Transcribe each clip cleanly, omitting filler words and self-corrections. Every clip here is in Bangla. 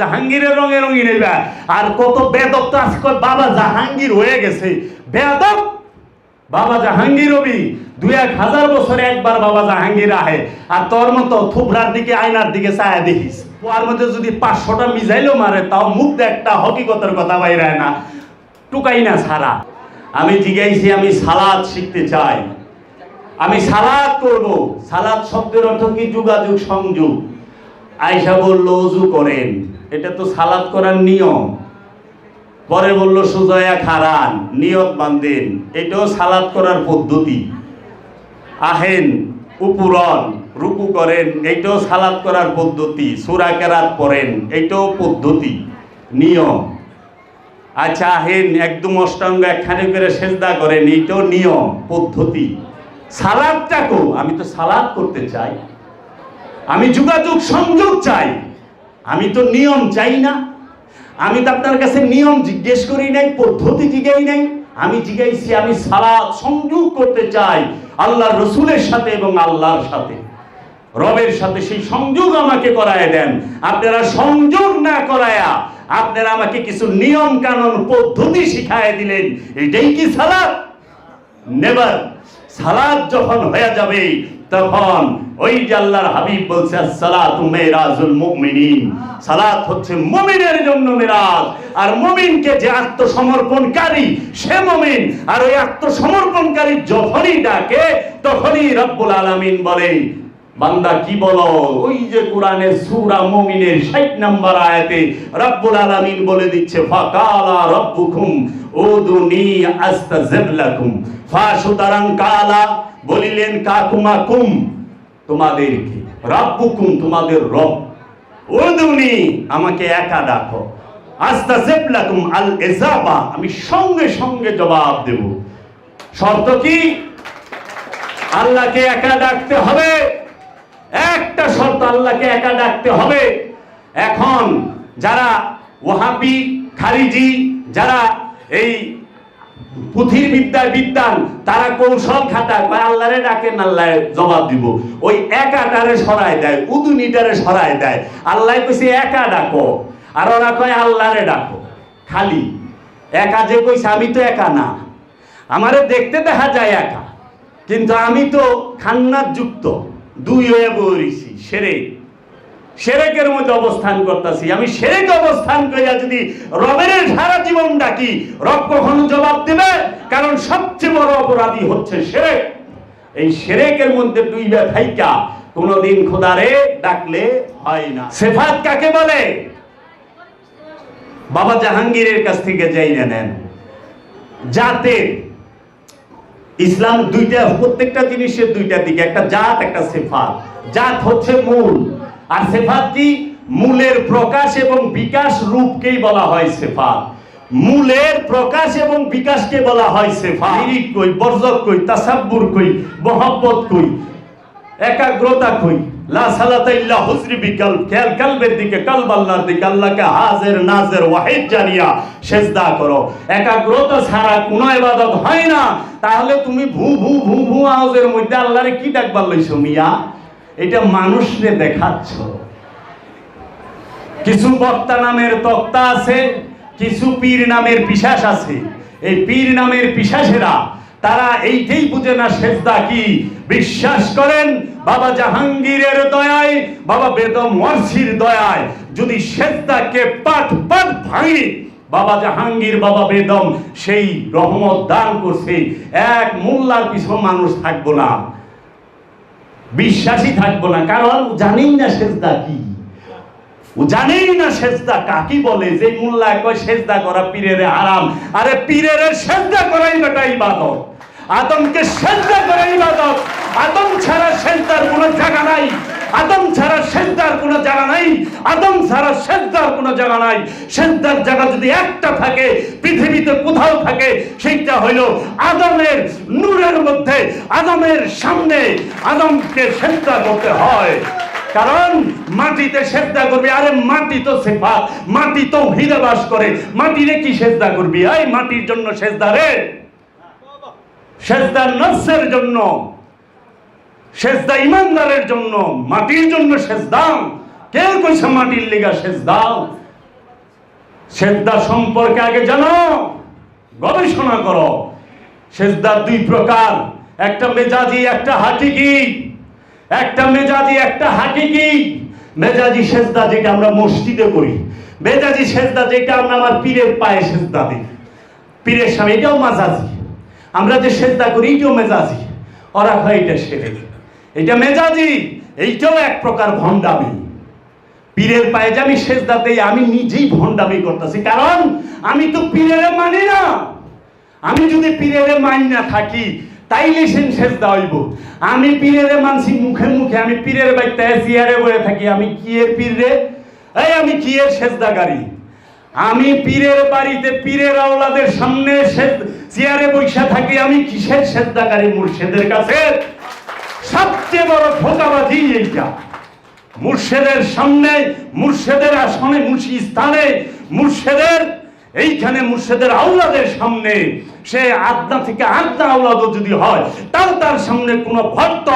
জাহাঙ্গীরের রঙে রঙিন হইবা। আর কত বেদব তো আজকে বাবা জাহাঙ্গীর হয়ে গেছে বেদব। বাবা জাহাঙ্গীর হবি ২-১,০০০ বছরে একবার বাবা জাহাঙ্গীর আহে, আর তোর মতো থুবরার দিকে আয়নার দিকে চায় দেখিস। ওর মধ্যে যদি ৫০০টা মিসাইলও মারে তাও মুখ একটা হকিকতের কথা বাইরে না, টুকাই না ছাড়া। আমি জিজ্ঞাসি আমি সালাদ শিখতে চাই, আমি সালাদ করব। সালাদ শব্দের অর্থ কি? যোগাযোগ, সংযোগ। আয়েশা বলল ওযু করেন, এটা তো সালাদ করার নিয়ম। পরে বলল সুজয়া খারান, নিয়ত বান্ধেন, এটাও সালাদ করার পদ্ধতি। আহেন উপরন, রুকু করেন, এইটাও সালাদ করার পদ্ধতি। সূরা কেরাত পড়েন, এইটাও পদ্ধতি, নিয়ম। আচ্ছা আহেন একদম অষ্টাঙ্গ একখানে করে সেজদা করেন, এইটাও নিয়ম, পদ্ধতি। সালাদটাকেও আমি তো সালাদ করতে চাই, আমি যোগাযোগ সংযোগ চাই, আমি তো নিয়ম চাই না। আমি তো আপনার কাছে নিয়ম জিজ্ঞেস করি নাই, পদ্ধতি জিজ্ঞাই নাই। আমি জিজ্ঞাইছি আমি সালাত সংযোগ করতে চাই আল্লাহর রসুলের সাথে এবং আল্লাহর সাথে, রবের সাথে। সেই সংযোগ আমাকে করায় দেন। আপনারা সংযোগ না করায়া আপনারা আমাকে কিছু নিয়ম কানুন পদ্ধতি শিখায় দিলেন, এটাই কি সালাত? নেভার। সালাত যখন হয়ে যাবে তখন ওই যে আল্লাহর হাবিব বলছে আসসালাতু মিরাজুল মুমিনিন, সালাত হচ্ছে মুমিনের জন্য মিরাজ। আর মুমিনকে যে আত্মসমর্পণকারী সে মুমিন। আর ওই আত্মসমর্পণকারী যখনই ডাকে তখনই রব্বুল আলামিন বলে বান্দা কি বলো? ওই যে কোরআনের সূরা মুমিনের ৬০ নম্বর আয়াতে রব্বুল আলামিন বলে দিচ্ছে ফাকালা রব্বুকুম উদুনি আস্তাজিব লাকুম। সুতরাং কালা বলিলেন কাকুমাকুম, তোমাদেরকে, রব্বুকুম তোমাদের রব, উদুনি আমাকে একা ডাকো, আস্তাজিব লাকুম আল ইজাবা আমি সঙ্গে সঙ্গে জবাব দেব। শর্ত কি? আল্লাহকে একা ডাকতে হবে। একটা শর্ত, আল্লাহকে একা ডাকতে হবে। এখন যারা ওয়াহাবি খারিজি, যারা এই পুঁথির বিদ্যায় বিদ্যান, তারা কৌশল খাটায়, আল্লাহরে ডাকেন আল্লাহ জবাব দিব। ওই একাটারে সরায় দেয়, উদুনিটারে সরায় দেয়। আল্লাহ কইছে একা ডাকো, আর ওরা কয় আল্লাহরে ডাকো। খালি একা যে কইছে, আমি তো একা না, আমারে দেখতে দেখা যায় একা, কিন্তু আমি তো খান্নাত যুক্ত, দুই হয়ে বইছি। সেরেকের মধ্যে অবস্থান করতেছি। আমি সেরেক অবস্থান করিয়া যদি রবের সারা জীবন ডাকি, রব কখনো জবাব দেবে? কারণ সবচেয়ে বড় অপরাধী হচ্ছে সেরেক। এই সেরেকের মধ্যে ডুইবা থাইকা কোনদিন খোদারে ডাকলে হয় না। সিফাত কাকে বলে? বাবা জাহাঙ্গীরের কাছ থেকে যাইয়া নেন। জাতের ইসলাম দুইটা, প্রত্যেকটা জিনিসের দুইটা দিকে, একটা জাত একটা সিফাত। জাত হচ্ছে মূল, আর সিফাত কি? মূলের প্রকাশ এবং বিকাশ রূপকেই বলা হয় সিফাত। মূলের প্রকাশ এবং বিকাশকে বলা হয় সিফাত। লিরিক কই, বরজক কই, তাসাব্বুর কই, মহব্বত কই, একাগ্রতা কই। লা সালাতা ইল্লা হুজরি বিকাল, খেয়াল কালবের দিকে, কালব আল্লাহর দিকে, আল্লাহকে হাজির নাজির ওয়াহিদ জানিয়া সেজদা করো। একাগ্রতা ছাড়া কোনো ইবাদত হয় না। তাহলে তুমি ভু ভু ভু ভু আওয়াজের মধ্যে আল্লাহরে কি ডাকবার লইছো মিয়া? এটা মানুষরে দেখাচ্ছ। কিছু বক্তা নামের তক্তা আছে, কিছু পীর নামের পিশাচ আছে। এই পীর নামের পিশাচেরা তারা এইটাই বুঝে না সেজদা কি। বিশ্বাস করেন বাবা জাহাঙ্গীরের দয়ায়, বাবা বেদম মর্সির দয়ায় যদি সেজদাকে পাট পাট ভাঙি, বাবা জাহাঙ্গীর, বাবা বেদম সেই রহমত দান করছে। এক মোল্লার পিছু মানুষ থাকবো না, বিশ্বাসী থাকবো না, কারণ জানেই না সেজদা কি। ও জানেই না সেজদা কাকে বলে। যে মোল্লা কয় সেজদা করা পীরের হারাম, আরে পীরের সেজদা করাই বেটা ইবাদত। আদমকে সেজদা করা ইবাদত। আদম ছাড়া সেজদার কোনো জায়গা নাই, আদম ছাড়া সেজদার কোনো জায়গা নাই, আদম ছাড়া সেজদার কোনো জায়গা নাই। সেজদার জায়গা যদি একটা থাকে পৃথিবীতে কোথাও থাকে, সেইটা হইল আদমের নূরের মধ্যে, আদমের সামনে আদমকে সেজদা করতে হয়। কারণ মাটিতে সেজদা করবি, আরে মাটি তো সিফাত, মাটি তো হিরে বাস করে, মাটিরে কি সেজদা করবি? এই মাটির জন্য সেজদা রে, সেজদা নফসের জন্য, সেজদা ইমানদারের জন্য, মাটির জন্য সেজদা। কে কইছে মাটির লিগা সেজদা? সেজদা সম্পর্কে আগে জানো, গবেষণা করো। সেজদা দুই প্রকার, একটা মেজাজি, একটা হাকিকি। একটা মেজাজি, একটা হাকিকি। মেজাজি সেজদা যেটা আমরা মসজিদে করি, মেজাজি সেজদা যেটা আমরা আমার পীরের পায়ে সেজদা দিই, পীরের সামনে, এটাও মেজাজি। আমরা যে সেজদা করি এটাও মেজাজি। ওরা হয় এটা সেরে, এটা মেজাজি। এইটাও এক প্রকার ভণ্ডামি। পীরের পায়ে যে আমি সেজদা দেই, আমি নিজেই ভণ্ডামি করতেছি, কারণ আমি তো পীরের মানি না। আমি যদি পীরের মানি না থাকি তাইলে সেজদা হইব। আমি পীরের মানছি মুখে মুখে, আমি পীরের বাইতে চেয়ারে বসে থাকি, আমি কি এর পীর রে? এই আমি কি এর সেজদাকারী? আমি পীরের বাড়িতে পীরের আওলাদের সামনে চেয়ারে বসে থাকি, আমি কিসের সেজদাকারী? মুর্শিদের কাছে সবচেয়ে বড় ধোঁকাবাজি এইটা। মুর্শিদের সামনে, মুর্শিদের আসনে, মুর্শিদ স্থানে, মুর্শিদের এইখানে, মুর্শিদের আওলাদের সামনে, সে আদনা থেকে আদনা আওলাদ যদি হয়, তাও তার সামনে কোনো ভক্ত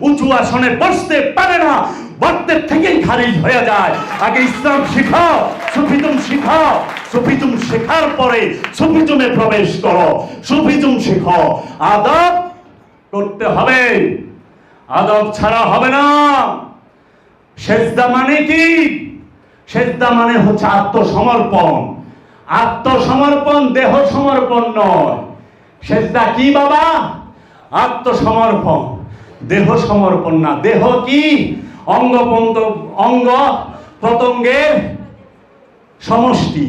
উঁচু আসনে বসতে পারে না, ভক্তের থেকেই খারিজ হয়ে যায়। আগে ইসলাম শিখাও, সুফিজম শিখাও, সুফিজম শেখার পরে সুফিজমে প্রবেশ করো, সুফিজম শিখো। আদব করতে হবে, আদব ছাড়া হবে না। সেজদা মানে কি? সেজদা মানে হচ্ছে আত্মসমর্পণ। আত্মসমর্পণ, দেহ সমর্পণ নয়। সেজদা কি বাবা? আত্মসমর্পণ, দেহ সমর্পণ না। দেহ কি? অঙ্গ প্রত্যঙ্গের সমষ্টি।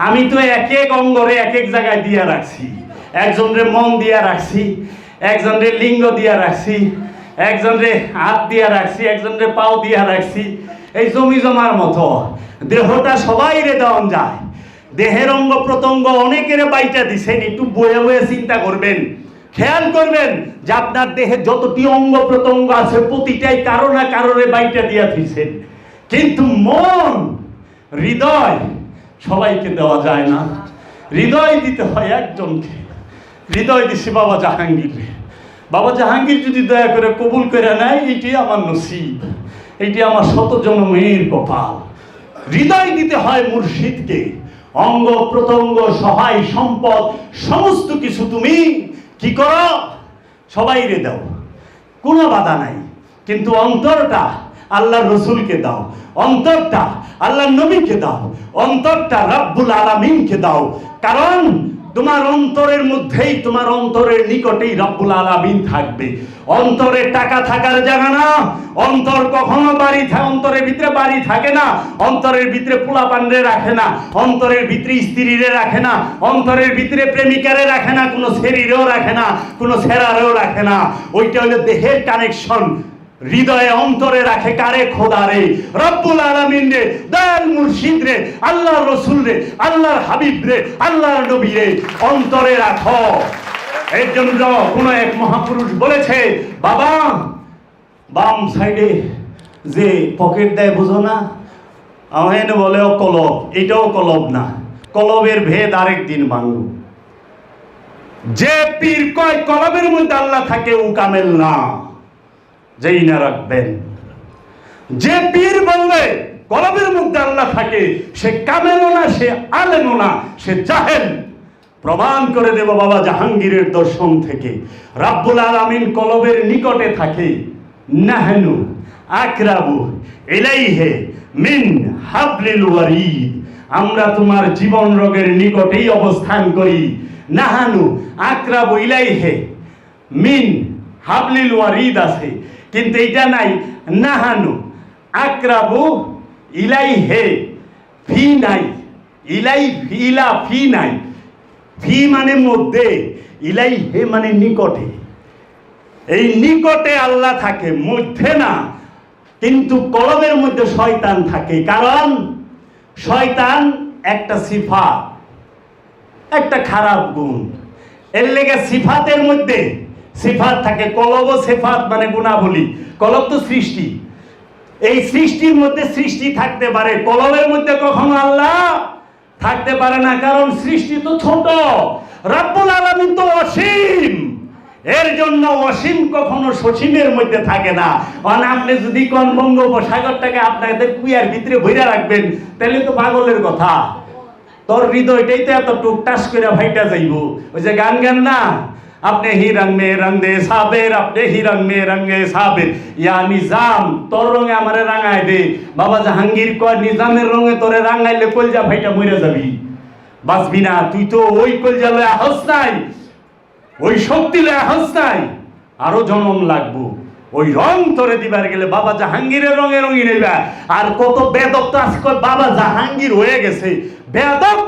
আমি তো এক এক অঙ্গরে এক এক জায়গায় দিয়ে রাখছি। একজনরে মন দিয়া রাখছি, একজনরে লিঙ্গ দিয়া রাখছি, একজনরে হাত দিয়া রাখছি, একজনরে পাও দিয়া রাখছি। এই জমি জমার মতো দেহটা সবাই রে দেওয়ান যায়। দেহের অঙ্গ প্রত্যঙ্গ অনেকের বাইটা দিছেন। একটু বয়ে বয়ে চিন্তা করবেন, খেয়াল করবেন যে আপনার দেহে যতটি অঙ্গ প্রত্যঙ্গ আছে প্রতিটাই কারো না কারোরে বাইটা দিয়া দিছেন। কিন্তু মন, হৃদয় সবাইকে দেওয়া যায় না। হৃদয় দিতে হয় একজনকে। হৃদয় দিছে বাবা জাহাঙ্গীর। বাবা জাহাঙ্গীর যদি দয়া করে কবুল করে নেয়, এটি আমার নসিব, এটি আমার শত জন্মের কপাল। হৃদয় দিতে হয় মুর্শিদকে। অঙ্গ প্রত্যঙ্গ, সহায় সম্পদ, সমস্ত কিছু তুমি কি করো? সবাইরে দাও, কোনো বাধা নাই। কিন্তু অন্তরটা আল্লাহর রসুলকে দাও, অন্তরটা আল্লাহর নবীকে দাও, অন্তরটা রব্বুল আলামিনকে দাও। কারণ তোমার অন্তরের মধ্যেই, তোমার অন্তরের নিকটেই রব্বুল আলামিন থাকবে। অন্তরে টাকা থাকার জায়গা না। অন্তর কখনো অন্তরের ভিতরে বাড়ি থাকে না। অন্তরের ভিতরে পোলা পান্ডে রাখে না, অন্তরের ভিতরে স্ত্রীরে রাখে না, অন্তরের ভিতরে প্রেমিকারে রাখে না, কোনো শরীরেও রাখে না, কোনো ছেঁড়ারেও রাখে না। ওইটা হলো দেহের কানেকশন। হৃদয়ে অন্তরে রাখে কারে? খোদারে, রব্বুল আলামিন রে, দয়াল মুর্শিদ রে, আল্লাহর রসুল রে, আল্লাহর হাবিব রে, আল্লাহর নবী রে অন্তরে রাখো। এর জন্য কোন এক মহাপুরুষ বলেছে, বাবা বাম সাইডে যে পকেট দেয় বুঝো না, আহেন বলে ও কলব, এটাও কলব না, কলবের ভেদ আরেক দিন ভাঙব। যে পীর কয় কলবের মধ্যে আল্লাহ থাকে, ও কামেল না, যেই না রাখবেন। যে পীর বলবে কলবের মধ্যে আল্লাহ থাকে, সে কামেলও না, সে আলেমও না, সে জাহেল। প্রমাণ করে দেব বাবা জাহাঙ্গীরের দর্শন থেকে। রব্বুল আলামিন কলবের নিকটে থাকে। নাহনু আকরাবু ইলাইহি মিন হাবলিল ওয়ারিদ, আমরা তোমার জীবন রোগের নিকটেই অবস্থান করি। নাহানু আকরাবু ইলাইহি মিন হাবলিল ওয়ারিদ আছে, কিন্তু এটা নাই। নাহানু আকরাবু ইলাইহি ফি নাই, ইলাই ইলা ফি নাই। ফি মানে মধ্যে, ইলাইহি মানে নিকটে। এই নিকটে আল্লাহ থাকে, মধ্যে না। কিন্তু কলবের মধ্যে শয়তান থাকে। কারণ শয়তান একটা সিফাত, একটা খারাপ গুণ। এর লেগে সিফাতের মধ্যে সিফাত থাকে। কলব সিফাত মানে গুণাবলী। কলব তো সৃষ্টি, এই সৃষ্টির মধ্যে সৃষ্টি থাকতে পারে, কলবের মধ্যে কখনো আল্লাহ থাকতে পারে না। কারণ সৃষ্টি তো ছোট, রব্বুল আলামিন তো অসীম। এর জন্য অসীম কখনো সসীমের মধ্যে থাকে না। মানে আপনি যদি কোন বঙ্গোপসাগরটাকে আপনাদের কুয়ার ভিতরে ভরে রাখবেন, তাহলে তো পাগলের কথা। তোর হৃদয়টাই তো এত টুকটাস করে ভাইটা যাইব। ওই যে গান গান না, আপনি হি রং মে রং দে সাবের, আপনি হি রং মে রঙে সাবের, ইয়া নিজাম তোর রঙে আমারে রাঙায় দে। বাবা জাহাঙ্গীর কয় নিজামের রঙে তোরে রাঙাইলে কলজা ভাইটা মরে যাবি, বাঁচবি না। তুই তো ওই কলজা লয়ে আহস নাই, ওই শক্তি লয়ে আহস নাই, আরো জনম লাগবো। ওই রং তোরে দিবার গেলে বাবা জাহাঙ্গীরের রঙে রঙিন হইবা। আর কত বেদব তো আজকে বাবা জাহাঙ্গীর হয়ে গেছে, বেদব।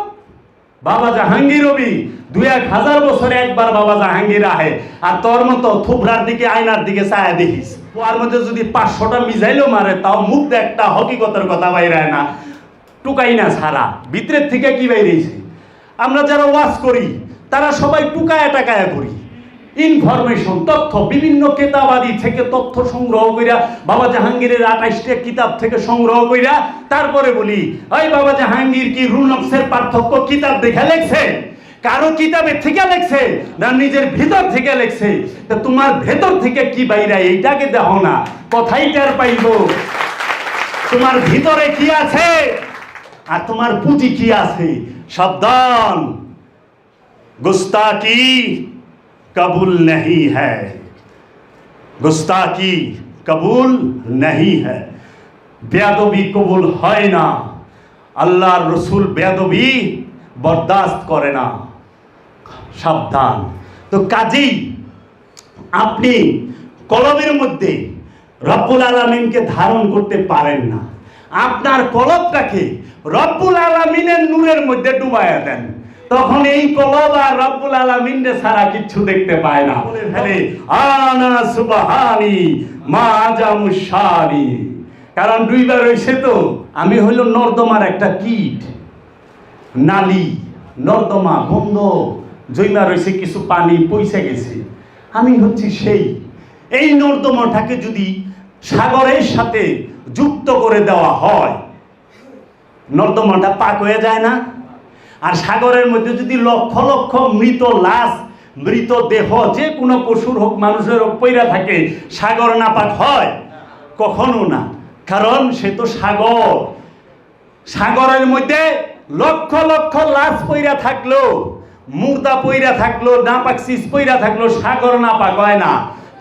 বাবা জাহাঙ্গীর হবি ২-১,০০০ বছরে একবার বাবা জাহাঙ্গীর আহে, আর তোর মতো থুবরার দিকে আয়নার দিকে চায়া দেখিস। ওর মধ্যে যদি ৫০০টা মিজাইলও মারে তাও মুখ একটা হকিকতের কথা বাইরায় না, টুকাই না ছাড়া। ভিতরের থেকে কি বাইরেছে? আমরা যারা ওয়াজ করি তারা সবাই টুকায়া টাকায়া করি। ইনফরমেশন, তথ্য, বিভিন্ন কেতাবাদি থেকে তথ্য সংগ্রহ কইরা, বাবা জাহাঙ্গীরের ২৮টা কিতাব থেকে সংগ্রহ কইরা তারপরে বলি, ওই বাবা জাহাঙ্গীর কি রুল নকশের পার্থক্য কিতাব দেখে লেখছে, কারো কিতাবের থেকে লেখছে না নিজের ভিতর থেকে লেখছে? তা তোমার ভেতর থেকে কি বাইরে এইটাকে দেখো না, কথাই টের পাইব তোমার ভিতরে কি আছে আর তোমার পুঁজি কি আছে। সাবধান, গুস্তাকি कबूल नहीं है, गुस्ताखी कबूल नहीं है। बेअदबी कबूल হয় না, আল্লাহর রসুল বেয়াদবি বরদাস্ত করে না। সাবধান। তো কাজী আপনি কলবের মধ্যে রব্বুল আলামিনকে ধারণ করতে পারেন না, আপনার কলবটাকে রব্বুল আলামিনের নূরের মধ্যে ডুবাইয়া দেন, তখন এই কলব আর রব্বুল আলামিনকে ছাড়া কিচ্ছু দেখতে পায় না। বলে ফেলে আনা সুবহানি মা জামুশানি, কারণ দুইবার হইছে তো। আমি হইল নর্দমার একটা কীট, নালী, নর্দমা বন্ধ, জৈমা রয়েছে, কিছু পানি পয়সা গেছে। আমি হচ্ছি সেই, এই নর্দমাটাকে যদি সাগরের সাথে যুক্ত করে দেওয়া হয়, নর্দমাটা পাক হয়ে যায় না? আর সাগরের মধ্যে যদি লক্ষ লক্ষ মৃত লাশ, মৃত দেহ, যে কোনো পশুর হোক মানুষের হোক পইরা থাকে, সাগর নাপাক হয়? কখনো না, কারণ সে তো সাগর। সাগরের মধ্যে লক্ষ লক্ষ লাশ পইরা থাকলো, মুর্দা পইরা থাকলো, নাপাক সিস পইরা থাকলো, সাগর নাপাক হয় না।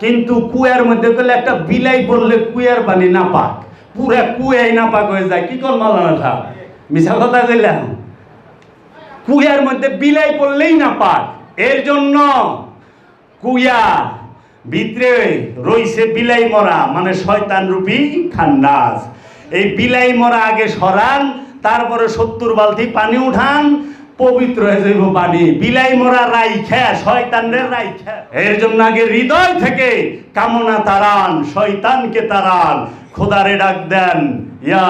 কিন্তু কুয়ার মধ্যে গেলে একটা বিলাই পড়লে কুয়ার পানি নাপাক, পুরা কুয়াই নাপাক হয়ে যায়। কি কর মালানা, মিছা কথা কইলাম? কুয়ার মধ্যে বিলাই পড়লেই নাপাক। এর জন্য কুয়া ভিতরে রইছে বিলাই মরা, মানে শয়তান রূপী খান্নাস। এই বিলাই মরা আগে সরান, তারপরে ৭০ বালতি পানি উঠান, পবিত্র হয়ে যাইব পানি। বিলাই মরা রাইখা, শয়তানের রাইখা। এর জন্য আগে হৃদয় থেকে কামনা তাড়ান, শয়তানকে তাড়ান, খোদারে ডাক দেন ইয়া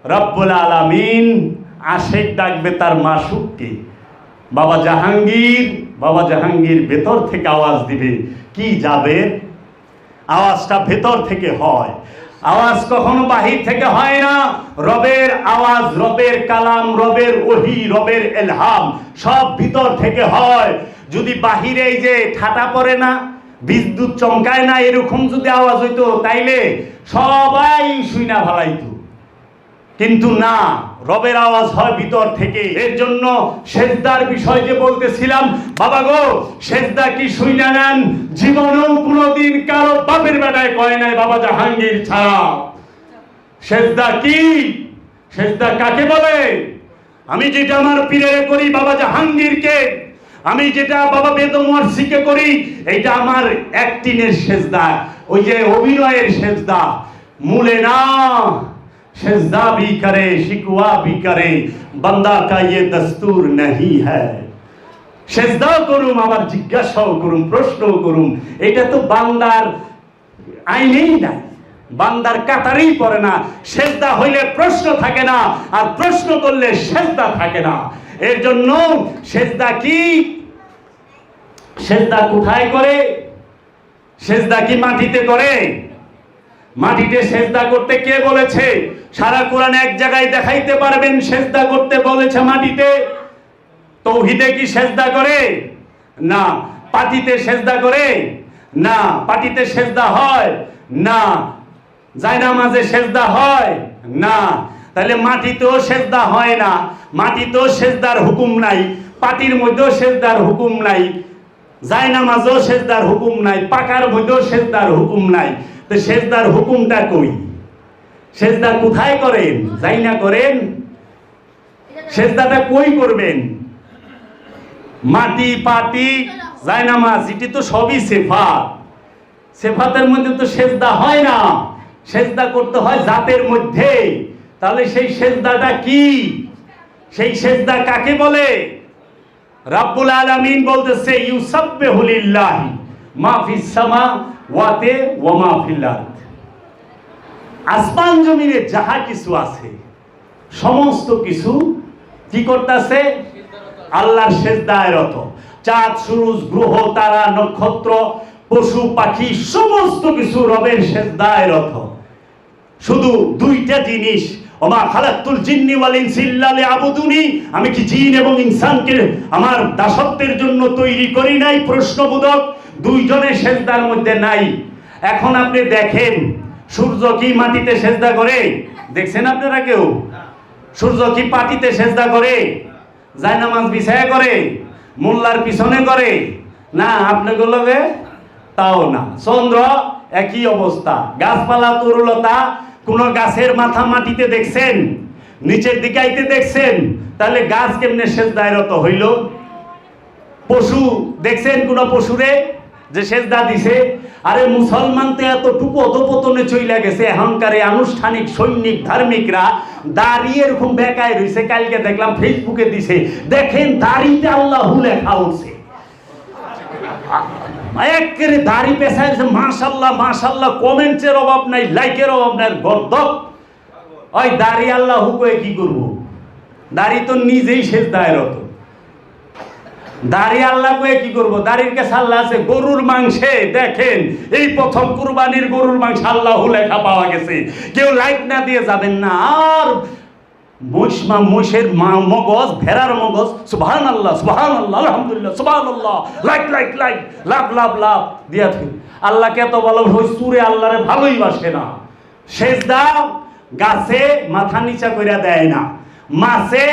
রব্বুল আলামিন। আশেক ডাকবে তার মাসুককে, বাবা জাহাঙ্গীর। বাবা জাহাঙ্গীর ভেতর থেকে আওয়াজ দিবে। কি যাবে? আওয়াজটা ভেতর থেকে হয়, আওয়াজ কখনো বাহির থেকে হয় না। রবের আওয়াজ, রবের কালাম, রবের ওহী, রবের এলহাম সব ভিতর থেকে হয়। যদি বাহিরে এই যে ঠাটা পড়ে না, বিদ্যুৎ চমকায় না, এরকম যদি আওয়াজ হইতো তাইলে সবাই শুইনা ভালাইতো, কিন্তু না, রবের আওয়াজ হয় ভিতর থেকে। এর জন্য সেজদার বিষয় যে বলতেছিলাম, বাবা গো, সেজদা কি শুইনা নেন? জীবনেও কোনোদিন কারো বাপের বেটায় কয় নাই বাবা জাহাঙ্গীর ছাড়া। সেজদা কি? সেজদা কাকে বলে? আমি যেটা আমার পীরের করি বাবা জাহাঙ্গীরকে, আমি যেটা বাবা বেদমওয়ারসিকে করি, এটা আমার অ্যাক্টিংয়ের সেজদা, ওই যে অভিনয়ের সেজদা। মূলে না, সেজদা भी करे शिकवा भी करे, बंदा का ये दस्तूर नहीं है। সেজদাও করুম, আবার জিজ্ঞাসাও করুম, প্রশ্নও করুম। এটা তো বান্দার আইনেই নাই, বান্দার কাতারেই পড়ে না। সেজদা হইলে প্রশ্ন থাকে না, আর প্রশ্ন করলে সেজদা থাকে না। এর জন্য সেজদা কি? সেজদা কোথায় করে? সেজদা কি মাটিতে করে? মাটিতে সেজদা করতে কে বলেছে? সারা কোরআনে এক জায়গায় দেখাইতে পারবেন সেজদা করতে বলেছে মাটিতে? তৌহিদে কি সেজদা করে? না। পাটিতে সেজদা করে? না। পাটিতে সেজদা হয়? না। জায়নামাজে সেজদা হয়? না। তাহলে মাটিতেও সেজদা হয় না, মাটিতেও সেজদার হুকুম নাই, পাটির মধ্যেও সেজদার হুকুম নাই, জায়নামাজেও সেজদার হুকুম নাই, পাকার মধ্যেও সেজদার হুকুম নাই। তো সেজদার হুকুমটা কই? সেজদা কোথায় করেন? জাইনা করেন? সেজদাটা কই করবেন? মাটি, পাটি, জায়নামাজ, এটি তো সবই সেফাত। সেফাতের মধ্যে তো সেজদা হয় না, সেজদা করতে হয় জাতের মধ্যে। তাহলে সেই সেজদাটা কি? সেই সেজদা কাকে বলে? রাব্বুল আলামিন বলতেছে ইউসাব্বিহু লিল্লাহি মা ফিস সামাওয়াতি ওয়া মা ফিল আরদ। আসমান জমিনে যাহা কিছু আছে সমস্ত কিছু কি করতেছে? আল্লাহর সেজদায় রত। চাঁদ, সূরজ, গ্রহ, তারা, নক্ষত্র, পশু পাখি সমস্ত কিছু রবের সেজদায় রত। শুধু দুইটা জিনিস, ওমা খালাকতুল জিন্নি ওয়াল ইনসি ইল্লা লিয়াবুদুনি, আমি কি জিন এবং ইনসানকে আমার দাসত্বের জন্য তৈরি করি নাই? প্রশ্নবোধক দুইজনের সেজদার মধ্যে নাই। এখন আপনি দেখেন সূর্য কি মাটিতে সেজদা করে? দেখছেন আপনারা কেউ? সূর্য কি পাটিতে সেজদা করে? জায়নামাজ বিছায়া করে? মোল্লার পিছনে করে? না, আপনাগুলোকে তাও না। চন্দ্র একই অবস্থা। গাছপালা, তরুলতা, কোন গাছের মাথা মাটিতে দেখছেন? নিচের দিকে আইতে দেখছেন? তাহলে গাছ কেমনে সেজদায় রত হইল? পশু দেখছেন কোন পশুরে যে সেজদা দিছে? আরে মুসলমান তো এতটুকু অধপতনে চইলা গেছে, এখনকার আনুষ্ঠানিক সৈনিক ধার্মিকরা দাঁড়িয়ে এরকম বেকায় রয়েছে। কালকে দেখলাম ফেসবুকে দিছে, দেখেন দাড়িতে আল্লাহু লেখা উঠছে। একেবারে দাড়ি পেছায় মাশাল্লাহ মাশাল্লাহ, কমেন্টসের অভাব নাই, লাইকের অভাব নাই। গর্দব ওই দাড়ি আল্লাহু কয়ে কি করব? দাড়ি তো নিজেই সেজদায় রত। দাড়ি আল্লাহ কয়ে কি করব? দাড়ির কাছে আল্লাহ আছে। গরুর মাংসে দেখেন এই প্রথম কুরবানির গরুর মাংস আল্লাহু লেখা পাওয়া গেছে। কেউ লাইক না দিয়ে যাবেন না। আর মোষের মগজ, ভেড়ার মগজ, সুবহানাল্লাহ সুবহানাল্লাহ আলহামদুলিল্লাহ সুবহানাল্লাহ, লাইক লাইক লাইক, লাভ লাভ লাভ দিয়া থাকি। আল্লাহকে এত ভালো ওই সুরে আল্লাহরে ভালোই বাসে না। সেজদা গাছে মাথা নিচা কইরা দেয় না, মাছে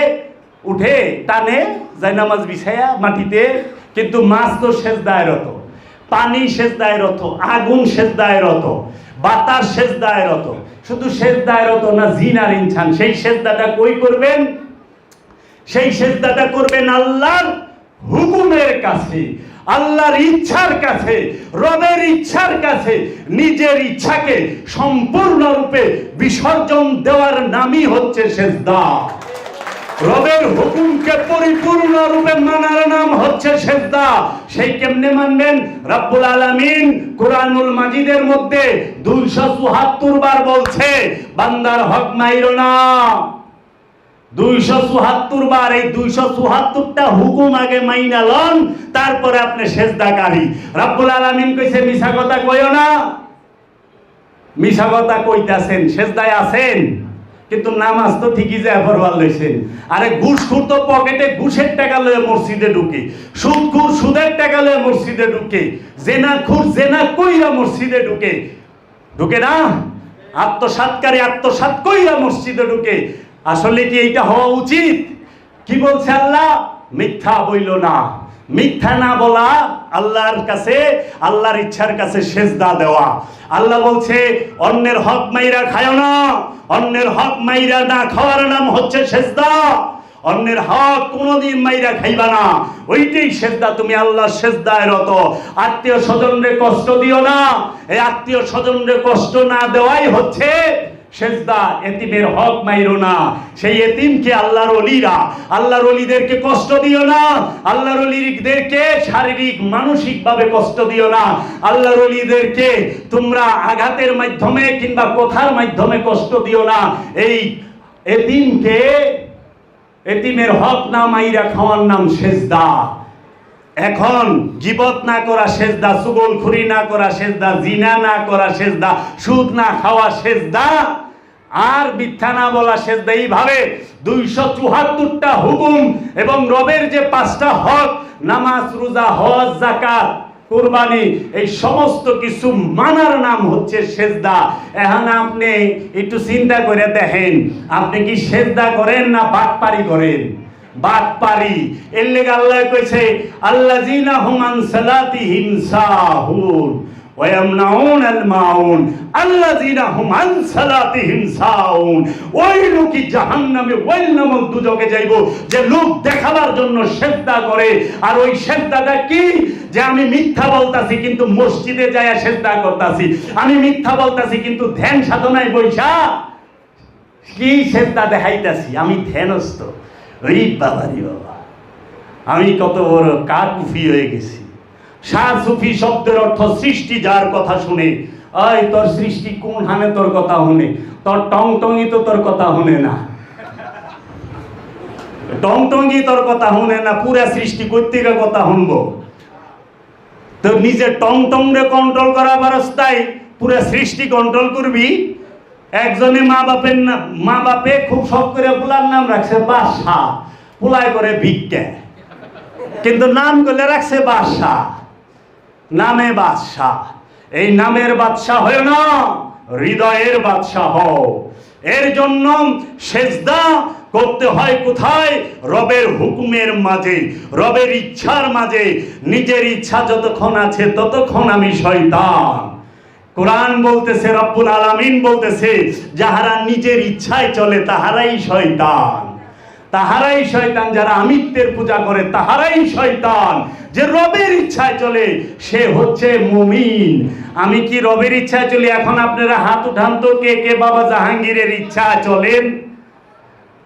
উঠে টানে জায়নামাজ বিছায়া মাটিতে, কিন্তু মাছ তো সেজদায় রত, পানি সেজদায় রত, আগুন সেজদায় রত, বাতাস সেজদায় রত। শুধু সেজদায় রত না জিন আর ইনসান। সেই সেজদাটা কই করবেন? সেই সেজদাটা করবেন আল্লাহর হুকুমের কাছে, আল্লাহর ইচ্ছার কাছে, রবের ইচ্ছার কাছে। নিজের ইচ্ছাকে সম্পূর্ণরূপে বিসর্জন দেওয়ার নামই হচ্ছে সেজদা। রবের হুকুমকে পরিপূর্ণ রূপে মানার নাম হচ্ছে সেজদা। সেই কেমনে মানবেন? রব্বুল আলামিন কুরআনুল মাজিদের মধ্যে 274 বার বলছে বান্দার হক মাইরো না। 274 বার। এই 274টা হুকুম আগে মাইনা লন, তারপরে আপনি সেজদাকারী। রব্বুল আলামিন কইছে মিছা কথা কইও না। মিছা কথা কইতাছেন, সেজদায় আছেন, কিন্তু নামাজ তো ঠিকই যায় পড়বার লইছেন। আরে ঘুষখোর তো পকেটে ঘুষের টাকা লয়ে মসজিদে ঢুকে, সুদখোর সুদের টাকা লয়ে মসজিদে ঢুকে, জেনাখোর জেনা কইরা মসজিদে ঢুকে, ঢুকে না? আত্মসাৎকারী আত্মসাৎ কইরা মসজিদে ঢুকে। আসলে কি এইটা হওয়া উচিত? কি বলছে আল্লাহ? মিথ্যা বইল না। মিথ্যা না বলা, আল্লাহর কাছে, আল্লাহর ইচ্ছার কাছে সেজদা দেওয়া। আল্লাহ বলছে অন্যের হক মাইরা খায় না। অন্যের হক মাইরা না খাওয়ার নাম হচ্ছে সেজদা। অন্যের হক কোনোদিন মাইরা খাইবা না, ওইটাই সেজদা। তুমি আল্লাহর সেজদায় রত। আত্মীয় স্বজনরে কষ্ট দিও না, এই আত্মীয় স্বজনরে কষ্ট না দেওয়াই হচ্ছে সেজদা। এতিমের হক মাইরো না। সেই এতিমকে আল্লাহর ওলিরা, আল্লাহর ওলিদেরকে কষ্ট দিও না। আল্লাহর ওলিদেরকে শারীরিক মানসিক ভাবে কষ্ট দিও না। আল্লাহর ওলিদেরকে তোমরা আঘাতের মাধ্যমে কিংবা কথার মাধ্যমে কষ্ট দিও না। এই এতিমকে, এতিমের হক না মাইরা খাওয়ার নাম সেজদা। এখন গীবত না করা সেজদা, চুগলখুরি না করা সেজদা, জিনা না করা সেজদা, সুদ না খাওয়া সেজদা, আর মিথ্যা না বলা সেজদা। এইভাবে 274টা হুকুম এবং রবের যে 5টা হক, নামাজ, রোজা, হজ, যাকাত, কুরবানি, এই সমস্ত কিছু মানার নাম হচ্ছে সেজদা। এখন আপনি একটু চিন্তা করে দেখেন, আপনি কি সেজদা করেন না বাটপারি করেন? বাটপারি। এর লেগে আল্লাহ কইছে আল্লাযিনা হুম আন সালাতিহিম সাহুন ওয়া ইয়ামনাউনাল মাউন আল্লাযিনা হুম আন সালাতিহিম সাহুন। ওই লোকই জাহান্নামে, ওই নামক দুজকে যাইব যে লোক দেখাবার জন্য সেজদা করে। আর ওই সেজদাটা কি? যে আমি মিথ্যা বলতাছি কিন্তু মসজিদে যায়া সেজদা করতাছি, আমি মিথ্যা বলতাছি কিন্তু ধ্যান সাধনায় বইসা কি সেজদা দেখাইতাছি, আমি ধ্যানস্থ। ওই বাবারি বাবা, আমি কত বড় কাকুফি হয়ে গেছি। শাহ সুফি শব্দের অর্থ সৃষ্টি যার কথা শুনে। ওই তোর সৃষ্টি কোন হানে তোর কথা শুনে? তোর টং টঙ্গি তো তোর কথা শুনে না, টং টঙ্গি তোর কথা শুনে না, পুরা সৃষ্টি কর্তিকা কথা শুনবো? তো নিজের টং টং রে কন্ট্রোল করা অবস্থায় পুরা সৃষ্টি কন্ট্রোল করবি? একজনে মা বাপে খুব শখ করে পোলার নাম রাখছে বাদশাহ, পোলায় করে ভিক্ষা, কিন্তু নাম করলে রাখছে বাদশাহ, নামে বাদশাহ। এই নামের বাদশাহ হয় না, হৃদয়ের বাদশাহ হও। এর জন্য সেজদা করতে হয় কোথায়? রবের হুকুমের মাঝে, রবের ইচ্ছার মাঝে। নিজের ইচ্ছা যতক্ষণ আছে ততক্ষণ আমি শয়তান। কোরআন বলতেছে, রব্বুল আলামিন বলতেছে, যাহারা নিজের ইচ্ছায় চলে তাহারাই শয়তান, তাহারাই শয়তান। যারা আমিত্বের পূজা করে তাহারাই শয়তান। যে রবের ইচ্ছায় চলে সে হচ্ছে মুমিন। আমি কি রবের ইচ্ছায় চলি? এখন আপনারা হাত উঠান তো, কে কে বাবা জাহাঙ্গীরের ইচ্ছায় চলেন?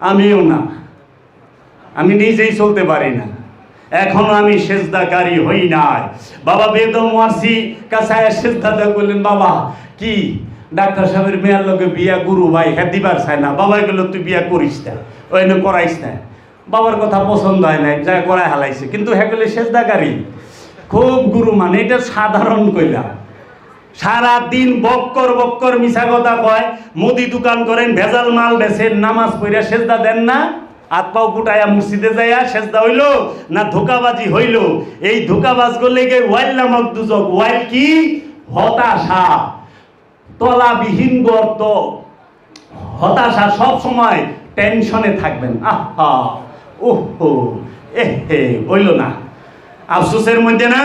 আমিও না, আমি নিজেই চলতে পারি না, এখনো আমি সেজদাকারী হই নাই। বাবা বেদম ওয়াসি কাছায় সেজদাটা করলেন, বাবা কি ডাক্তার সাহেবের মেয়ের লোকে বিয়া গুরু ভাই হ্যাঁ দিবার চায় না। বাবা গেল তুই বিয়া করিস না, ওই করাইস না। বাবার কথা পছন্দ হয় না, যা করায় হালাইছে, কিন্তু হ্যাঁ গেলে সেজদাকারী খুব গুরু, মানে এটা সাধারণ কইলা। সারাদিন বক্কর বক্কর মিছা কথা কয়, মুদি দোকান করেন, ভেজাল মাল বেচেন, নামাজ পড়িয়া সেজদা দেন না। হাত পাও গুটাইয়া মসজিদে যাইয়া সেজদা হইল না ধোকাবাজি হইল? এই ধোকাবাজ করলে গিয়ে ওয়াইল নামক দুজক। ওয়াইল কি? হতাশা, তলাবিহীন গর্ত। হতাশা, সব সময় টেনশনে থাকবেন। আহা ওহো এহে হইল না, আফসোসের মধ্যে না।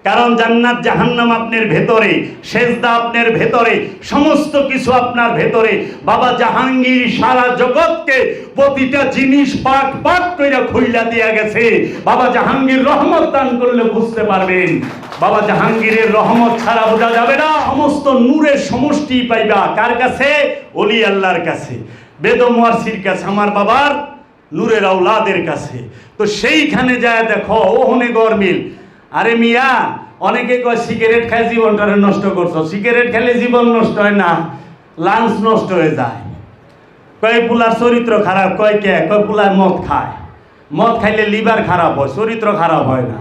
কারণ জান্নাত জাহান্নাম আপনার ভেতরে, সেজদা আপনার ভেতরে, সমস্ত কিছু আপনার ভেতরে। বাবা জাহাঙ্গীর সারা জগৎকে প্রতিটা জিনিস পাট পাট করে খুইলা দিয়া গেছে। বাবা জাহাঙ্গীর রহমত দান করলে বুঝতে পারবেন, বাবা জাহাঙ্গীরের রহমত ছাড়া বোঝা যাবে না। সমস্ত নূরের সমষ্টি পাইবা কার কাছে? ওলি আল্লাহর কাছে, বেদম ওয়াসির কাছে, আমার বাবার নূরের আওলাদের কাছে। তো সেইখানে যায় দেখো ওহনে গরমিল। আরে মিয়া, অনেকে কয় সিগারেট খায় জীবনটা নষ্ট করছো। সিগারেট খেলে জীবন নষ্ট হয় না, লাঞ্চ নষ্ট হয়ে যায়। কয় পুলার চরিত্র খারাপ, কয় কে? কয় পুলায় মদ খায়, মদ খাইলে লিভার খারাপ হয়, চরিত্র খারাপ হয় না।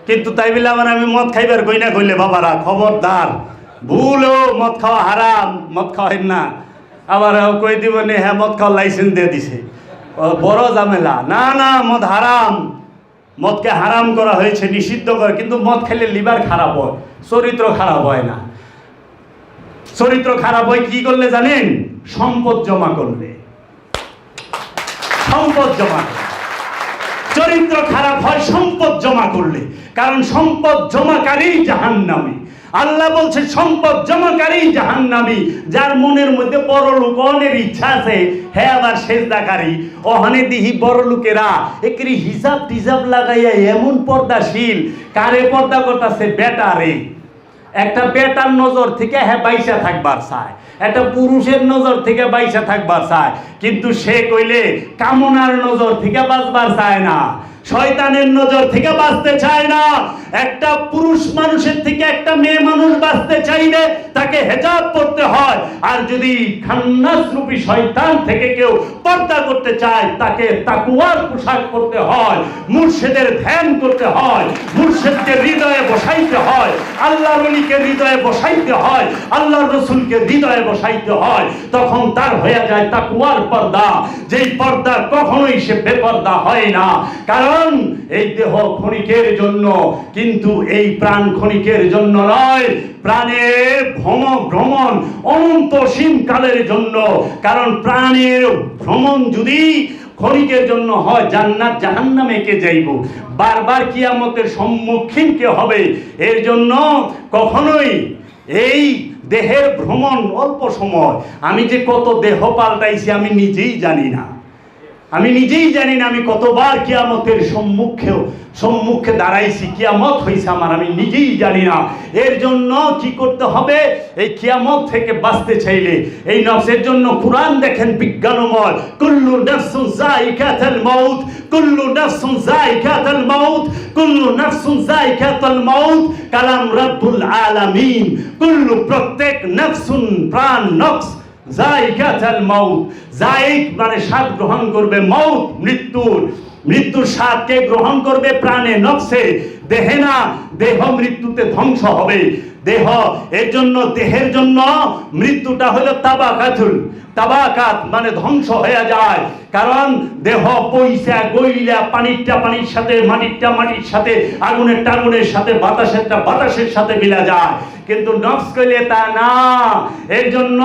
কিন্তু তাই বলে আবার আমি মদ খাইবার কই না কইলে বাবারা খবরদার, ভুলও মদ খাওয়া হারাম, মদ খাওয়াই না। আবার কই দিব নে হ্যাঁ মদ খাওয়ার লাইসেন্স দিয়ে দিছে, বড় ঝামেলা। না না, মদ হারাম, মদকে হারাম করা হয়েছে, নিষিদ্ধ করে। কিন্তু মদ খেলে লিভার খারাপ হয়, চরিত্র খারাপ হয় না। চরিত্র খারাপ হয় কি করলে জানেন? সম্পদ জমা করলে, সম্পদ জমা করলে। চরিত্র খারাপ হয় সম্পদ জমা করলে, কারণ সম্পদ জমাকারী জাহান্নামী। আল্লাহ বলছে সম্পদ জমাকারী জাহান্নামী। যার মনের মধ্যে বড় লোক অনের ইচ্ছা আছে, হ্যাঁ আবার সেজদাকারী। ওখানে দিহি বড় লোকেরা একরি হিজাব টিজাব লাগাইয়া এমন পর্দাশীল, কারে পর্দা করতেছে? বেটারে। একটা বেটার নজর থেকে হ্যাঁ বাইসা থাকবার চায়, একটা পুরুষের নজর থেকে বাইসা থাকবার চায়, কিন্তু সে কইলে কামনার নজর থেকে বাঁচবার চায় না, শয়তানের নজর থেকে বাঁচতে চায় না। একটা পুরুষ মানুষের থেকে একটা মেয়ে মানুষ বাঁচতে চাইলে তাকে হেজাব পড়তে হয়। আর যদি খান্নাস রূপী শয়তান থেকে কেউ পর্দা করতে চায়, তাকে তাকওয়ার পোশাক পরতে হয়, মুর্শিদের ধ্যান করতে হয়, মুর্শিদকে হৃদয়ে বসাইতে হয়, আল্লাহর ওলিকে হৃদয়ে বসাইতে হয়, আল্লাহর রাসূলকে হৃদয়ে বসাইতে হয়। তখন তার হয়ে যায় তাকওয়ার পর্দা, যেই পর্দা কখনোই সে বেপর্দা হয় না। কারণ এই দেহ ক্ষণিকের জন্য, কি কিন্তু এই প্রাণ ক্ষণিকের জন্য নয়, প্রাণের ভ্রমণ অনন্ত সীমকালের জন্য। কারণ প্রাণের ভ্রমণ যদি ক্ষণিকের জন্য হয়, জান্নাত জাহান্নামে কে যাইব, বারবার কিয়ামতের সম্মুখীন কে হবে। এর জন্য কখনোই এই দেহের ভ্রমণ অল্প সময়। আমি যে কত দেহ পাল্টাইছি আমি নিজেই জানি না, আমি কতবার কিয়ামতের সম্মুখে দাঁড়াইছি, কিয়ামত হয়েছে আমার, আমি নিজেই জানি না। এর জন্য কি করতে হবে? এই কিয়ামত থেকে বাঁচতে চাইলে এই নফসের জন্য কুরআন দেখেন বিজ্ঞানময়, কুল্লু নাফসুন যায়িকাতুল মাউত, কুল্লু নাফসুন যায়িকাতুল মাউত, কুল্লু নাফসুন যায়িকাতুল মাউত, কালাম রব্বুল আলামিন। কুল্লু, প্রত্যেক, নাফসুন প্রাণ, নফস, যায়িকাতুল মাউত, যায়িক মানে স্বাদ গ্রহণ করবে, মাউত মৃত্যুর স্বাদকে গ্রহণ করবে প্রাণে, নফসে, দেহে না। দেহ মৃত্যুতে ধ্বংস হবে। দেহ, এর জন্য দেহের জন্য মৃত্যুটা হলো তাবাকাত মানে ধ্বংস হয়ে যায়। কারণ দেহ পয়সা গইলা, পানিরটা পানির সাথে, মাটিরটা মাটির সাথে, আগুনেরটা আগুনের সাথে, বাতাসেরটা বাতাসের সাথে মিলা যায়। কিন্তু নফস কইলে তা না। এর জন্য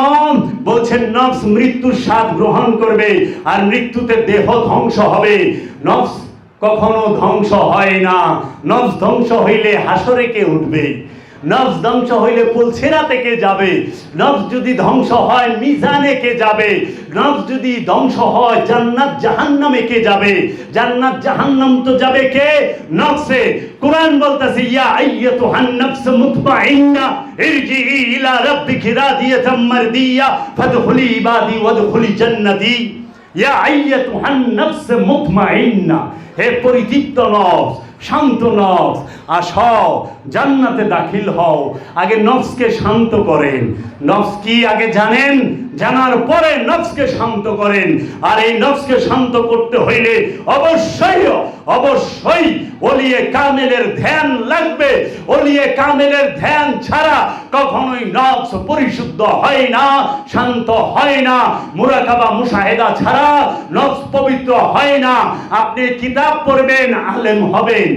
বলছেন নফস মৃত্যুর স্বাদ গ্রহণ করবে আর মৃত্যুতে দেহ ধ্বংস হবে। নফস কখনো ধ্বংস হয় না। নফস ধ্বংস হইলে হাসরে কে উঠবে? নফস ধ্বংস হইলে পুলসিরাতে কে যাবে? নফস যদি ধ্বংস হয় মিজানে কে যাবে? নফস যদি ধ্বংস হয় জান্নাত জাহান্নামে কে যাবে? জান্নাত জাহান্নাম তো যাবে কে? নফসে। কুরআন বলতেছে, ইয়া আইয়াতুহান নাফস মুতমাইন্না ইরজিই ইলা রাব্বিকি রাদিয়াতাম মারদিয়া ফাদখুলি ইবাদি ওয়াদখুলি জান্নাতি। ইয়া আইয়াতুহান নাফস মুতমাইন্না, হে পরিতৃপ্ত নফস, শান্ত নফস, আসো জান্নাতে দাখিল হও। আগে নফসকে শান্ত করেন। নফস কি আগে জানেন, জানার পরে নফসকে শান্ত করেন। আর এই নফসকে শান্ত করতে হইলে অবশ্যই ওলিয়ে কামেলের ধ্যান লাগবে। ওলিয়ে কামেলের ধ্যান ছাড়া কখনোই নফস পরিশুদ্ধ হয় না, শান্ত হয় না। মুরাকাবা মুশাহেদা ছাড়া নফস পবিত্র হয় না। আপনি কিতাব পড়বেন, আলেম হবেন।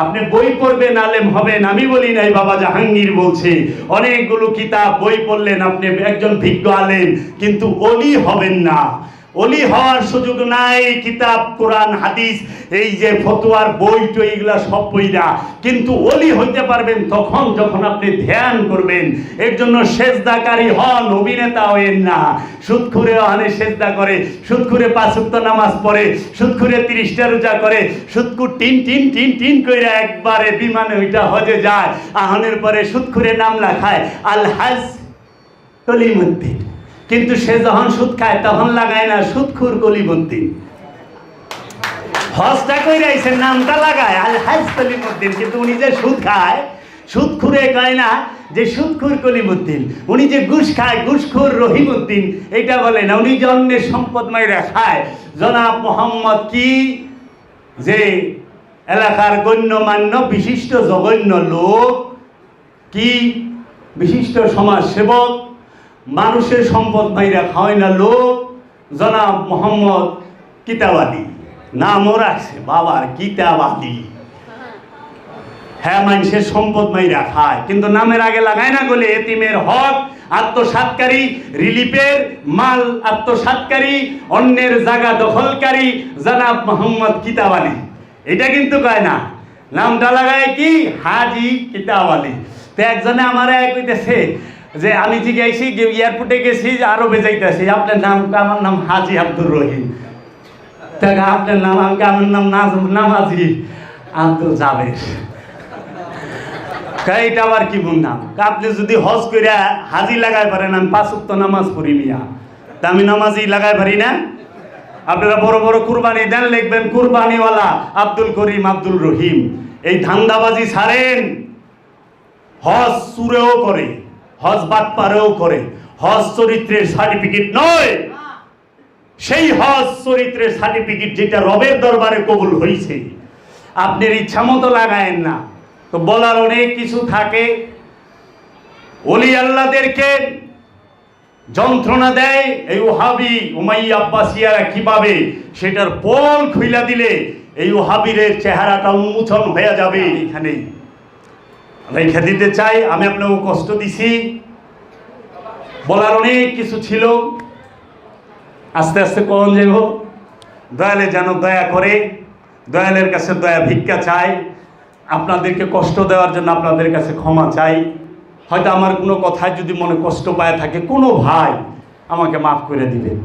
আপনি বই পড়বেন, আলেম হবেন। আমি বলি নাই, বাবা জাহাঙ্গীর বলছে। অনেকগুলো কিতাব বই পড়লেন, আপনি একজন বিজ্ঞ আলেম, কিন্তু ওলি হবেন না। ওলি হওয়ার সুযোগ নাই। কিতাব, কোরআন, হাদিস, এই যে ফতোয়ার বই টই এগুলা সব বইরা। কিন্তু ওলি হইতে পারবেন তখন যখন আপনি ধ্যান করবেন। এর জন্য সেজদাকারী হন, অভিনেতা হইেন না। সুদখুরে ওখানে সেজদা করে, সুদখুরে 5 ওয়াক্ত নামাজ পড়ে, সুদখুরে 30টা রোজা করে, সুদখুর টিন কইরা একবারে বিমানে ওইটা হজে যায়। আহনের পরে সুদখুরে নাম লেখায় আল হাজ কলিমুদ্দিন। কিন্তু সে যখন সুদ খায় তখন লাগায় না সুদখুর কলিমুদ্দিন। হজটা কইরা আইছে, নামটা লাগায় আল হাজ কলিমুদ্দিন, কিন্তু উনি যে সুদ খায়, সুদখুরে কয় না যে সুদখুর কলিমুদ্দিন। উনি যে ঘুষ খায়, ঘুষখোর রহিমউদ্দিন, এটা বলে না। উনি যে অন্যের সম্পদ মাইরা খায়। জনাব মোহাম্মদ কি, যে এলাকার গণ্যমান্য বিশিষ্ট জঘন্য লোক, কি বিশিষ্ট সমাজ সেবক, মানুষের সম্পদ মাইরা খাওয়ায় না লোক, জনাব মোহাম্মদ কিতাবাদি নামও রাখছে, বাবার কিতাবাদি। হ্যাঁ, মানুষের সম্পদ মাইরা খায়, কিন্তু নামের আগে লাগায় না বলে এতিমের হক আত্মসাৎকারী, রিলিফের মাল আত্মসাৎকারী, অন্যের জায়গা দখলকারী জনাব মোহাম্মদ কিতাবালি। এটা কিন্তু কয় না, নামটা লাগায় কি হাজি কিতাবালি। তো একজনে আমার কইতেছে যে আমি জিজ্ঞাসি এয়ারপোর্টে গেছি, আরবে যাইতেছি, আপনার নাম? আমার নাম হাজি আব্দুর রহিম। আপনার নাম? আমার নাম নামাজি আব্দুল জাবের। এইটা আবার কি বললাম? আপনি যদি হজ করে হাজি লাগাই পারেন, আমি 5 ওয়াক্ত নামাজ পড়ি মিয়া, তা আমি নামাজি লাগাই পারি না? আপনারা বড় বড় কুরবানি দেন, লিখবেন কুরবানিওয়ালা আব্দুল করিম, আব্দুল রহিম। এই ধান্দাবাজি ছাড়েন। হজ চুরেও করে, হজ বাটপারেও করে। হজ চরিত্রের সার্টিফিকেট নয়, সেই হজ চরিত্রের সার্টিফিকেট যেটা রবের দরবারে কবুল হয়েছে। আপনার ইচ্ছা মতো লাগায়েন না। তো বলার অনেক কিছু থাকে। ওলি আল্লাহদেরকে যন্ত্রণা দেয় এই ওহাবি উমাইয়া আব্বাসিয়ারা কিভাবে, সেটার পোল খুইলা দিলে এই ওহাবিরের চেহারাটা উন্মোচন হয়ে যাবে। এখানে রেখে দিতে চাই। আমি আপনাকে কষ্ট দিছি, বলার অনেক কিছু ছিল, আস্তে আস্তে কম যাব। দয়ালে যেন দয়া করে, দয়ালের কাছে দয়া ভিক্ষা চাই, আপনাদেরকে কষ্ট দেওয়ার জন্য আপনাদের কাছে ক্ষমা চাই। হয়তো আমার কোনো কথায় যদি মনে কষ্ট পায় থাকে কোনো ভাই, আমাকে মাফ করে দিবেন।